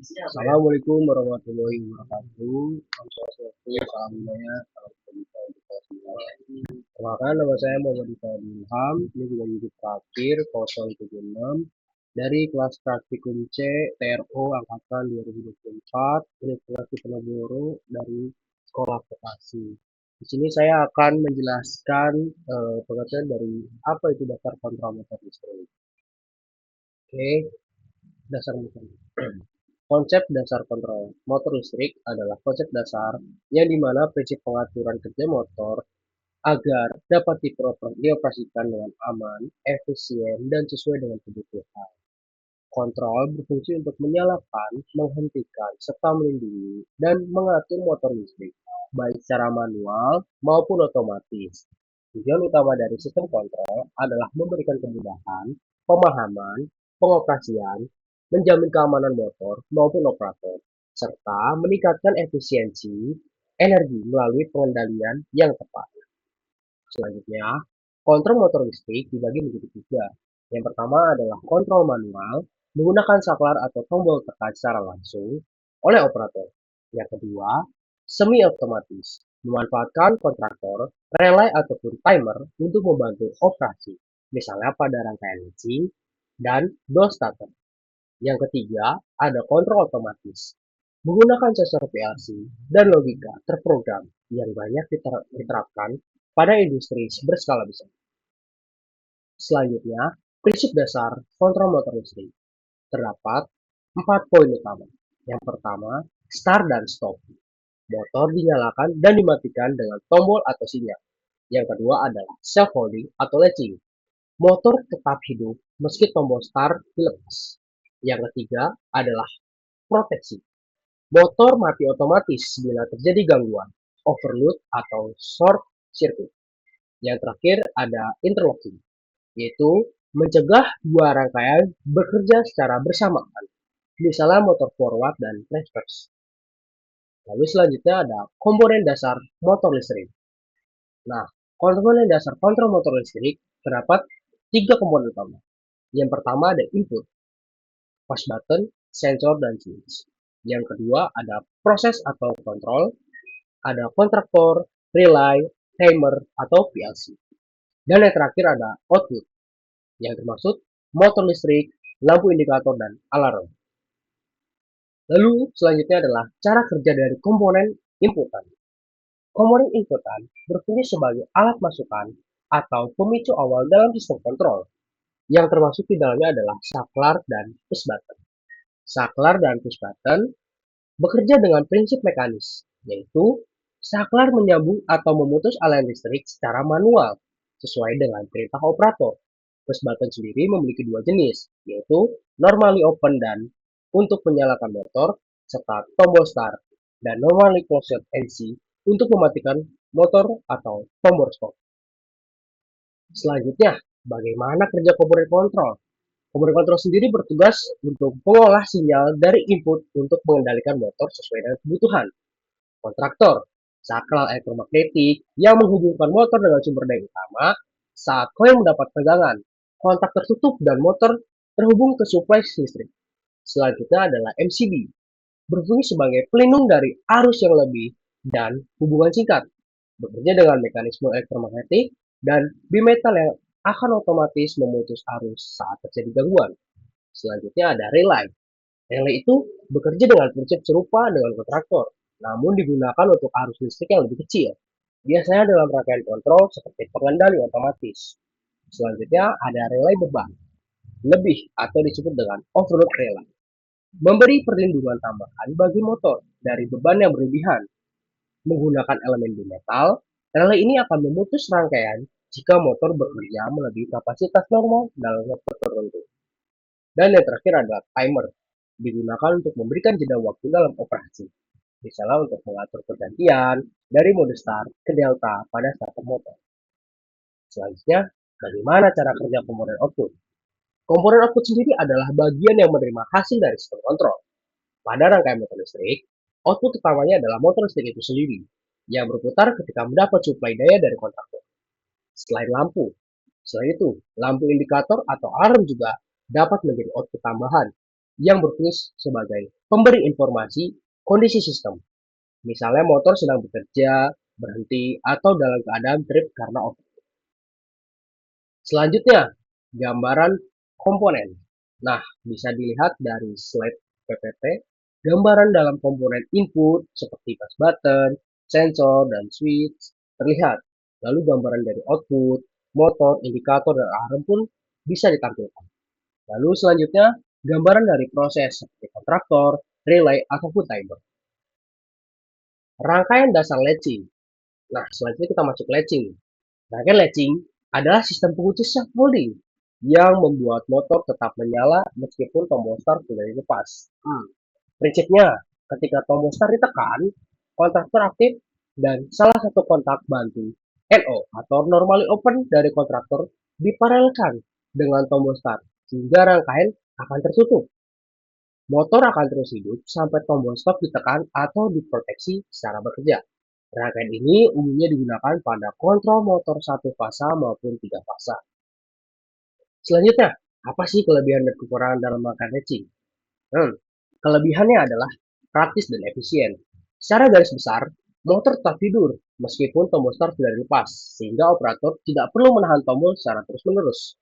Assalamualaikum warahmatullahi wabarakatuh. Salam swastiastu, salam budaya, salam kebajikan kita semua. Perkenalkan, nama saya Muhammad Iqbal Ilham. Ini juga unit terakhir 076 dari kelas praktikum C TRO angkatan 2024 Universitas Diponegoro dari Sekolah Vokasi. Di sini saya akan menjelaskan pengertian dari apa itu dasar kontrol motor listrik. Oke, dasar motor listrik. Konsep dasar kontrol motor listrik adalah konsep dasar yang dimana prinsip pengaturan kerja motor agar dapat dioperasikan dengan aman, efisien, dan sesuai dengan kebutuhan. Kontrol berfungsi untuk menyalakan, menghentikan, serta melindungi dan mengatur motor listrik, baik secara manual maupun otomatis. Tujuan utama dari sistem kontrol adalah memberikan kemudahan, pemahaman, pengoperasian, menjamin keamanan motor maupun operator, serta meningkatkan efisiensi energi melalui pengendalian yang tepat. Selanjutnya, kontrol motor listrik dibagi menjadi tiga. Yang pertama adalah kontrol manual menggunakan saklar atau tombol tekan secara langsung oleh operator. Yang kedua, semi otomatis memanfaatkan kontraktor, relay ataupun timer untuk membantu operasi, misalnya pada rangkaian leasing dan door starter. Yang ketiga, ada kontrol otomatis menggunakan sensor PLC dan logika terprogram yang banyak diterapkan pada industri berskala besar. Selanjutnya, prinsip dasar kontrol motor listrik. Terdapat 4 poin utama. Yang pertama, start dan stop. Motor dinyalakan dan dimatikan dengan tombol atau sinyal. Yang kedua adalah self-holding atau latching. Motor tetap hidup meski tombol start dilepas. Yang ketiga adalah proteksi. Motor mati otomatis bila terjadi gangguan, overload atau short circuit. Yang terakhir ada interlocking, yaitu mencegah dua rangkaian bekerja secara bersamaan, misalnya motor forward dan reverse. Lalu selanjutnya ada komponen dasar motor listrik. Nah, komponen dasar kontrol motor listrik terdapat tiga komponen utama. Yang pertama ada input, push button, sensor, dan switch. Yang kedua ada proses atau kontrol, ada kontraktor, relay, timer, atau PLC. Dan yang terakhir ada output, yang termasuk motor listrik, lampu indikator, dan alarm. Lalu selanjutnya adalah cara kerja dari komponen inputan. Komponen inputan berfungsi sebagai alat masukan atau pemicu awal dalam sistem kontrol. Yang termasuk di dalamnya adalah saklar dan push button. Saklar dan push button bekerja dengan prinsip mekanis, yaitu saklar menyambung atau memutus aliran listrik secara manual sesuai dengan perintah operator. Push button sendiri memiliki dua jenis, yaitu normally open dan untuk menyalakan motor, serta tombol start, dan normally closed NC untuk mematikan motor atau tombol stop. Selanjutnya, bagaimana kerja komponen kontrol? Komponen kontrol sendiri bertugas untuk mengolah sinyal dari input untuk mengendalikan motor sesuai dengan kebutuhan. Kontraktor, saklar elektromagnetik yang menghubungkan motor dengan sumber daya utama saat koil mendapat tegangan. Kontak tertutup dan motor terhubung ke suplai listrik. Selanjutnya adalah MCB, berfungsi sebagai pelindung dari arus yang lebih dan hubungan singkat, bekerja dengan mekanisme elektromagnetik dan bimetal yang akan otomatis memutus arus saat terjadi gangguan. Selanjutnya ada relay. Relay itu bekerja dengan prinsip serupa dengan kontraktor, namun digunakan untuk arus listrik yang lebih kecil, biasanya dalam rangkaian kontrol seperti pengendali otomatis. Selanjutnya ada relay beban, lebih atau disebut dengan overload relay, memberi perlindungan tambahan bagi motor dari beban yang berlebihan. Menggunakan elemen bimetal, relay ini akan memutus rangkaian jika motor bekerja melebihi kapasitas normal dalam waktu tertentu. Dan yang terakhir adalah timer, digunakan untuk memberikan jeda waktu dalam operasi, misalnya untuk mengatur pergantian dari mode start ke delta pada starter motor. Selanjutnya, bagaimana cara kerja komponen output? Komponen output sendiri adalah bagian yang menerima hasil dari sistem kontrol. Pada rangkaian motor listrik, output utamanya adalah motor listrik itu sendiri, yang berputar ketika mendapat suplai daya dari kontraktor. Selain lampu, selain itu, lampu indikator atau alarm juga dapat menjadi output tambahan. yang berfungsi sebagai pemberi informasi kondisi sistem. Misalnya motor sedang bekerja, berhenti, atau dalam keadaan trip karena over. Selanjutnya, gambaran komponen. Nah, bisa dilihat dari slide PPT, gambaran dalam komponen input seperti touch button, sensor, dan switch terlihat. Lalu gambaran dari output, motor, indikator, dan alarm pun bisa ditampilkan. Lalu selanjutnya, gambaran dari proses seperti kontraktor, relay, ataupun timer. Rangkaian dasar latching. Nah, selanjutnya kita masuk latching. Rangkaian latching adalah sistem pengunci scaffolding yang membuat motor tetap menyala meskipun tombol start sudah dilepas. Prinsipnya, ketika tombol start ditekan, kontraktor aktif dan salah satu kontak bantu NO atau normally open dari kontraktor diparalelkan dengan tombol start sehingga rangkaian akan tertutup. Motor akan terus hidup sampai tombol stop ditekan atau diproteksi secara bekerja. Rangkaian ini umumnya digunakan pada kontrol motor satu fasa maupun tiga fasa. Selanjutnya, apa sih kelebihan dan kekurangan dalam rangkaian latching? Kelebihannya adalah praktis dan efisien. Secara garis besar, motor tetap tidur meskipun tombol start sudah dilepas, sehingga operator tidak perlu menahan tombol secara terus-menerus.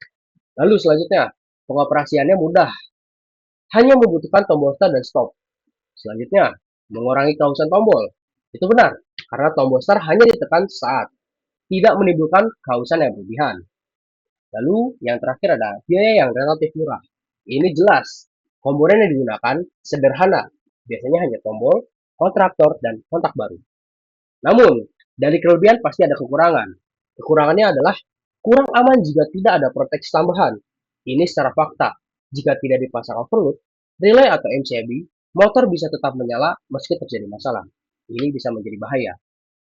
Lalu selanjutnya, pengoperasiannya mudah, hanya membutuhkan tombol start dan stop. Selanjutnya, mengurangi kehausan tombol. Itu benar, karena tombol start hanya ditekan saat, tidak menimbulkan kehausan yang berlebihan. Lalu, yang terakhir ada biaya yang relatif murah. Ini jelas, komponen yang digunakan sederhana, biasanya hanya tombol, kontraktor, dan kontak baru. Namun, dari kelebihan pasti ada kekurangan. Kekurangannya adalah kurang aman jika tidak ada proteksi tambahan. Ini secara fakta. Jika tidak dipasang overload, relay atau MCB, motor bisa tetap menyala meski terjadi masalah. Ini bisa menjadi bahaya.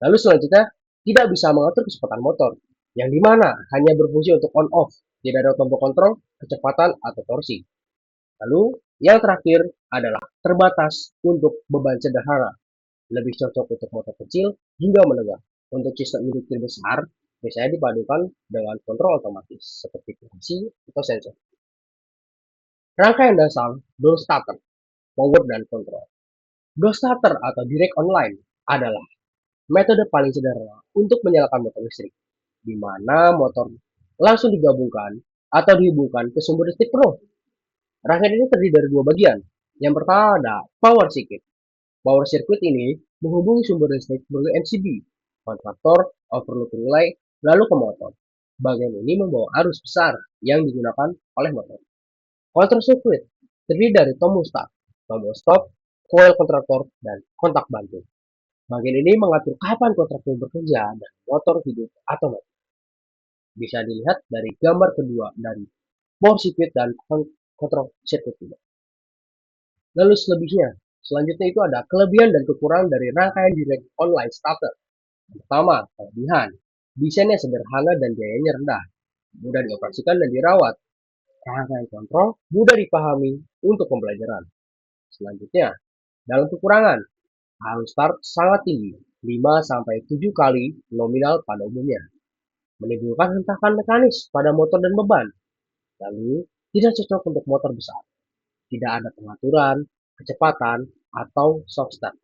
Lalu selanjutnya, tidak bisa mengatur kecepatan motor, yang dimana hanya berfungsi untuk on-off, tidak ada tombol kontrol, kecepatan, atau torsi. Lalu, yang terakhir adalah terbatas untuk beban sederhana, lebih cocok untuk motor kecil hingga menengah. Untuk sistem induktif besar, biasanya dipadukan dengan kontrol otomatis, seperti posisi atau sensor. Rangkaian dasar door starter, power dan kontrol. Door starter atau direct online adalah metode paling sederhana untuk menyalakan motor listrik, di mana motor langsung digabungkan atau dihubungkan ke sumber listrik penuh. Rangkaian ini terdiri dari dua bagian. Yang pertama ada power circuit. Power circuit ini menghubungi sumber listrik melalui MCB, kontraktor, overload relay, lalu ke motor. Bagian ini membawa arus besar yang digunakan oleh motor. Control circuit terdiri dari tombol start, tombol stop, coil kontraktor, dan kontak bantu. Bagian ini mengatur kapan kontraktor bekerja dan motor hidup atau mati. Bisa dilihat dari gambar kedua dari power circuit dan control circuit juga. Lalu selanjutnya itu ada kelebihan dan kekurangan dari rangkaian direct online starter. Pertama, kelebihan. Desainnya sederhana dan biayanya rendah. Mudah dioperasikan dan dirawat. Rangkaian kontrol mudah dipahami untuk pembelajaran. Selanjutnya, dalam kekurangan, arus start sangat tinggi, 5-7 kali nominal pada umumnya. Menimbulkan hentakan mekanis pada motor dan beban. Lalu, tidak cocok untuk motor besar. Tidak ada pengaturan, kecepatan, atau soft start.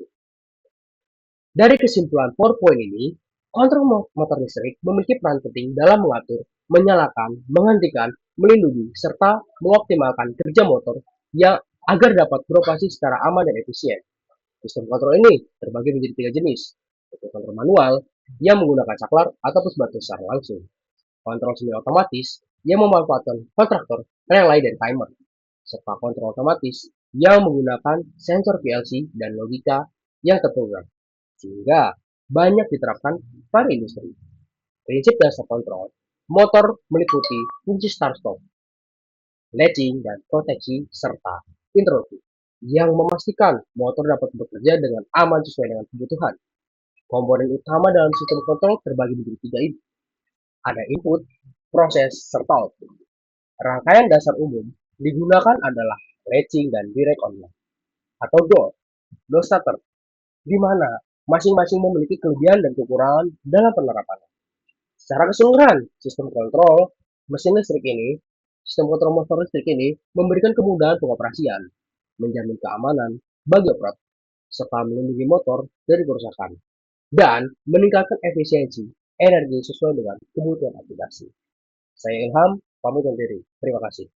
Dari kesimpulan PowerPoint ini, kontrol motor listrik memiliki peran penting dalam mengatur, menyalakan, menghentikan, melindungi, serta mengoptimalkan kerja motor yang agar dapat beroperasi secara aman dan efisien. Sistem kontrol ini terbagi menjadi tiga jenis, yaitu kontrol manual yang menggunakan saklar ataupun batu secara langsung, kontrol semi otomatis yang memanfaatkan kontraktor, relay, dan timer, serta kontrol otomatis yang menggunakan sensor PLC dan logika yang terprogram, sehingga banyak diterapkan pada industri. Prinsip dasar kontrol motor meliputi fungsi start-stop, latching dan proteksi, serta interrupsi yang memastikan motor dapat bekerja dengan aman sesuai dengan kebutuhan. Komponen utama dalam sistem kontrol terbagi menjadi tiga ini. Ada input, proses, serta output. Rangkaian dasar umum digunakan adalah latching dan direct online atau door starter, di mana masing-masing memiliki kelebihan dan kekurangan dalam penerapannya. Secara keseluruhan, sistem kontrol mesin listrik ini, sistem kontrol motor listrik ini memberikan kemudahan pengoperasian, menjamin keamanan bagi operator, serta melindungi motor dari kerusakan, dan meningkatkan efisiensi energi sesuai dengan kebutuhan aplikasi. Saya Ilham, pamit undur diri. Terima kasih.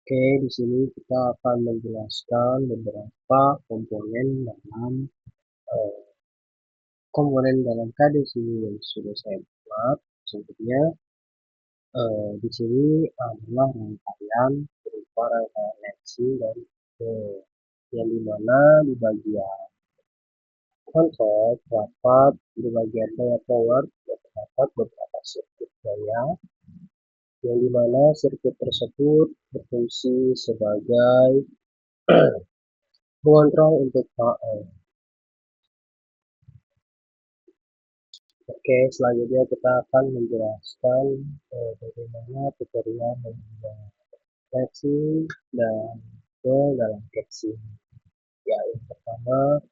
Oke, di sini kita akan menjelaskan beberapa eh, komponen dalam KDC yang sudah saya buat. Contohnya di sini adalah rangkaian berupa rangkaian lensing dari yang dimana di bagian konsol terdapat di bagian daya power terdapat beberapa sirkuit daya yang dimana sirkuit tersebut berfungsi sebagai pengontrol untuk HL. Oke, selanjutnya kita akan menjelaskan bagaimana tutorial membuat flexing dan dalam flexing. Ya, yang pertama